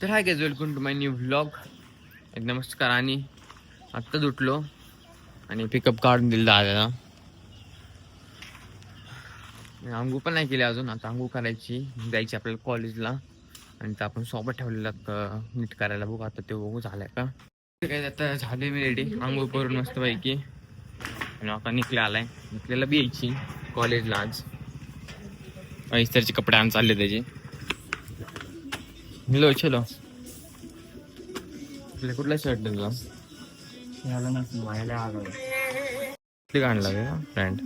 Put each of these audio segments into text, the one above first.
तर hi guys, welcome to my new vlog. नमस्कार. आणि आत्ताच उठलो आणि पिकअप काढून दिलं दादाला. अंघोळ पण नाही केली अजून. आता अंघोळ करायची, जायची आपल्याला कॉलेजला. आणि तर आपण सोबत ठेवलेला नीट करायला. बघू आता ते बघू झालंय का काय. आता झाले मी रेडी अंघोळ करून मस्त पैकी. आणि आता निकले आलाय. निकलेला बी यायची कॉलेजला आज. इस्तरचे कपडे आण चालले त्याचे. हॅलो चलो. कुठला शर्ट दिला आणला का फ्रेंड.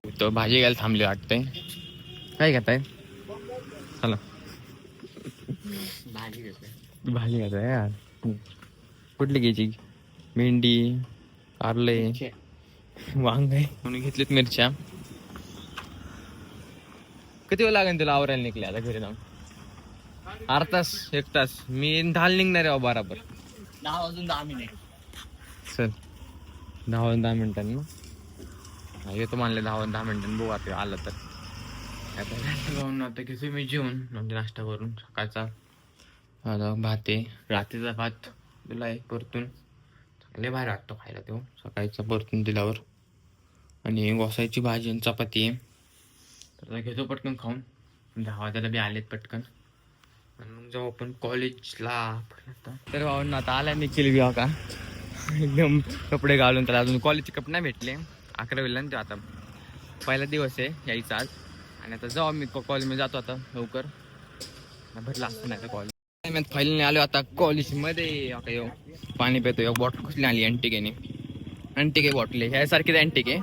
तो भाजी घ्यायला थांबली वाटतंय. काय घेताय? चला भाजी घेताय यार. कुठली घ्यायची? भेंडी, कारले, वांग म्हणून घेतलीत मिरच्या. किती वेळ लागेल तुला आवरायला निघले आता घरी जाऊन? अर्धा तास, 1 तास. मी 10 निघणार आहे बरोबर. 10 वाजून 10 मिनिट. चल 10 वाजून 10 मिनिटांनी मग येतो मानले. 10 वाजून 10 मिनिटांनी बघू आता आलं तर. आता घेतो मी जेवण म्हणजे नाश्ता करून. सकाळचा भात आहे, रात्रीचा भात दिलाय परतून. चांगले बाहेर वाटतो खायला तो सकाळचा परतून दिल्यावर. आणि गोसायची भाजी आणि चपाती आहे. तर घेतो पटकन खाऊन. 10 वाजायला बी आलेत पटकन. आणि मग जाऊ आपण कॉलेजला. तर भाऊन आता आला निखिल बी का एकदम कपडे घालून. त्याला अजून कॉलेजचे कपडे नाही भेटले. 11वीला ना ते. आता पहिला दिवस आहे यायचा आज. आणि आता जाऊ मी कॉलेजमध्ये जातो आता लवकर. भेटला असतं नाही तर कॉलेज. फायनली आलो आता कॉलेजमध्ये. येऊ पाणी पितो. एक बॉटल कसली आली अँटिकेने. अँटिके बॉटल आहे ह्यासारखीच अँटिक आहे.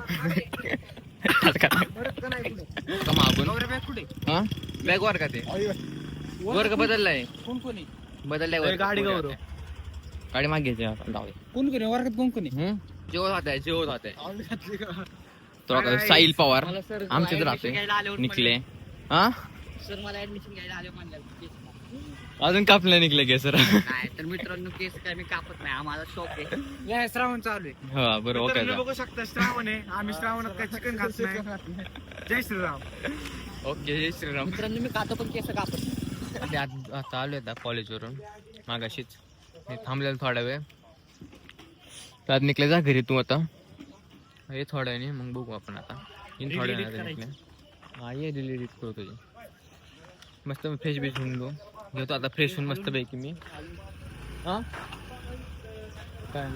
मागून हा बॅग वर का ते वर का बदललाय? कोण कोणी बदललाय गाडी गौरव. गाडी मागे जाऊ. कोण कोणी वर्गात कोण कोणी? जेवत आहे जेवत आहे. तो साहिल पवार आमच्याच राहते. निकले हा सर मला ऍडमिशन घ्यायला आले म्हणलं. अजून कापलं निघले गे सर. नाही तर मित्रांनो केस काय मी कापत नाही. आम्हाला शॉक आहे. श्रावण चालू आहे. हा बरोबर. तुम्ही बघू शकता श्रावण आहे. आम्ही श्रावणात काय चिकन खात नाही. जय श्रीराम. ओके जय श्रीराम. मित्रांनो मी खातो पण केस कापत नाही. आता आलोय आता कॉलेजवरून मागाशीच. थांबलेलं थोडा वेळ. त्यात निघले जा घरी तू आता. हे थोड्या वेळाने मग बघू आपण आता. थोड्या वेळाने हा ये डिलीट करू तुझी. मस्त फ्रेश बीच होऊन घेतो आता. फ्रेश होऊन मस्त पैकी मी हा काय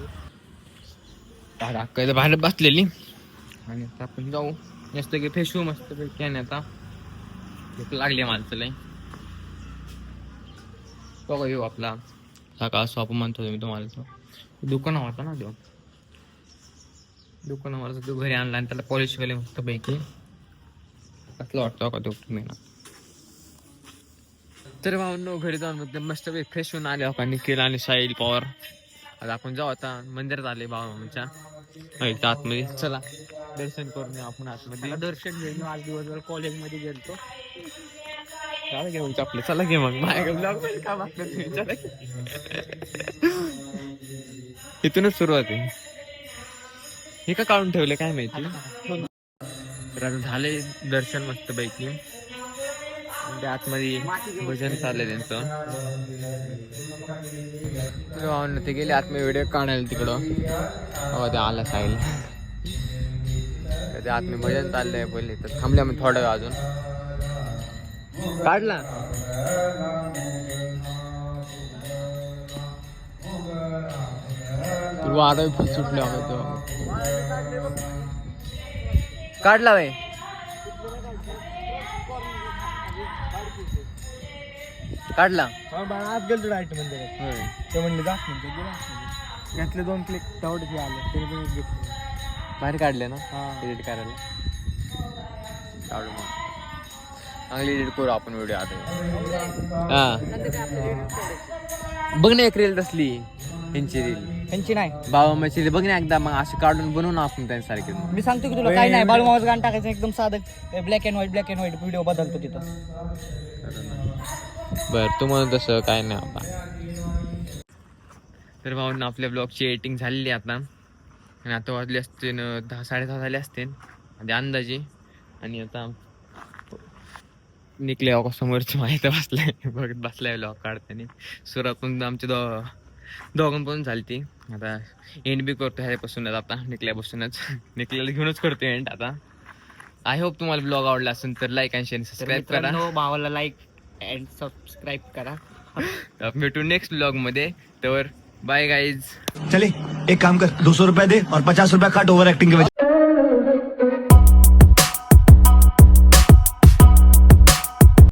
बाहेर बसलेली. आणि आता आपण जाऊ मस्त की फ्रेश होऊ मस्त पैकी. आणि आता भूक लागली माणसाला. बघा येऊ आपला सकाळ शॉप म्हणतो मी तुम्हाला. तो दुकान होता ना तो. दुकानावर तो घरी आणला आणि त्याला पॉलिश केले मस्त पैकी. कसलं वाटतं का तो महिना. तर भाऊंनो घरी जाऊन मस्त पैकी फ्रेश होऊन आले का निखिल आणि साहिल पवार. आता आपण जाऊ आता मंदिरात आले भावाच्या आतमध्ये. चला दर्शन करून आपण आतमध्ये. दर्शन घेऊन आज दिवसभर कॉलेजमध्ये गेलतो. चला घेऊन आपलं. चला घे मग का इथूनच सुरुवात आहे. हे का काढून ठेवले काय माहिती. तर आता झाले दर्शन मस्त पैकी. आतमध्ये भजन चाललंय त्यांचं. ते गेले आतमध्ये व्हिडिओ काढायला तिकडं. हो ते आला साईल. ते आतमध्ये भजन चाललंय पहिले. तर थांबल्या मग थोडा वेळ अजून. काढला वारा सुटल्या काढला बाई. काढला आज गेलो डायरेक्ट मंदिरात. ते म्हणले जात म्हणते यातले 2 क्लिक तेवढे आले. बाहेर काढले ना हा एडिट करायला. काढू मग चांगली एडिट करू आपण व्हिडिओ आता. हा बघ ना एक रील तसली ह्यांची रील. त्यांची नाही बाबा मच्छी बघ ना एकदा. मग असे काढून बनवू ना आपण त्यांच्यासारखे. मी सांगतो की तुला काय नाही. बाळूमामाचं गाणं टाकायचं एकदम साधं. ब्लॅक अँड व्हाईट व्हिडिओ बदलतो तिथं. बर तू म्हणून तसं काय नाही आता. तर भाऊंना आपल्या ब्लॉगची एडिटिंग झालेली आता. आणि आता वाजले असते 10 साडे 10 झाले असते अंदाजे. आणि आता निकले समोरची माहिती बसलाय बघत बसलाय ब्लॉग काढताना. सुरुवात पण आमची दोघांपासून झाली ती. आता एंड बी करतो ह्यापासूनच, आता निकल्यापासूनच निकल्याला घेऊनच करतो एंड आता. आय होप तुम्हाला ब्लॉग आवडला असेल तर लाईक आणि शेअर सबस्क्राईब करा. भावाला लाईक अँड सबस्क्राईब करा. भेटू नेक्स्ट ब्लॉग मध्ये. तर बाय गाईज. चले एक काम कर 200 रुपया दे और 50 रुपया काट ओवर एक्टिंग के वजह